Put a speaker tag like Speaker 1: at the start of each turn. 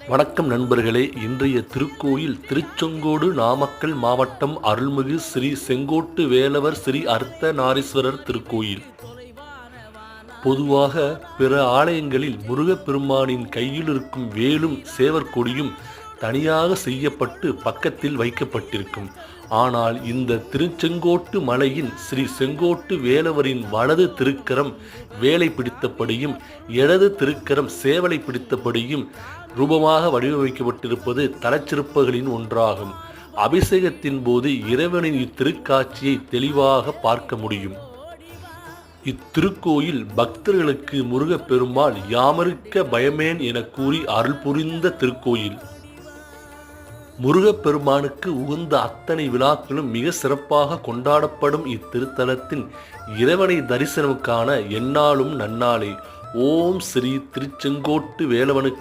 Speaker 1: வணக்கம் நண்பர்களே. இன்றைய திருக்கோயில் திருச்செங்கோடு, நாமக்கல் மாவட்டம், அருள்மிகு ஸ்ரீ செங்கோட்டு வேலவர் ஸ்ரீ அர்த்தநாரீஸ்வரர் திருக்கோயில். பொதுவாக பிற ஆலயங்களில் முருகப்பெருமானின் கையில் இருக்கும் வேலும் சேவற்கொடியும் தனியாக செய்யப்பட்டு பக்கத்தில் வைக்கப்பட்டிருக்கும். ஆனால் இந்த திருச்செங்கோட்டு மலையின் ஸ்ரீ செங்கோட்டு வேலவரின் வலது திருக்கரம் வேலை பிடித்தபடியும் இடது திருக்கரம் சேவலை பிடித்தபடியும் ரூபமாக வடிவமைக்கப்பட்டிருப்பது தலச்சிறப்புகளின் ஒன்றாகும். அபிஷேகத்தின் போது இறைவனின் இத்திருக்காட்சியை தெளிவாக பார்க்க முடியும். இத்திருக்கோயில் பக்தர்களுக்கு முருகப்பெருமாள் யாமருக்க பயமேன் என கூறி அருள் புரிந்த திருக்கோயில். முருகப்பெருமானுக்கு உகந்த அத்தனை விழாக்களும் மிக சிறப்பாக கொண்டாடப்படும் இத்திருத்தலத்தின் இறைவனை தரிசனம் காண எந்நாளும் நன்னாளே. ஓம் ஸ்ரீ திருச்செங்கோட்டு வேலவனுக்கு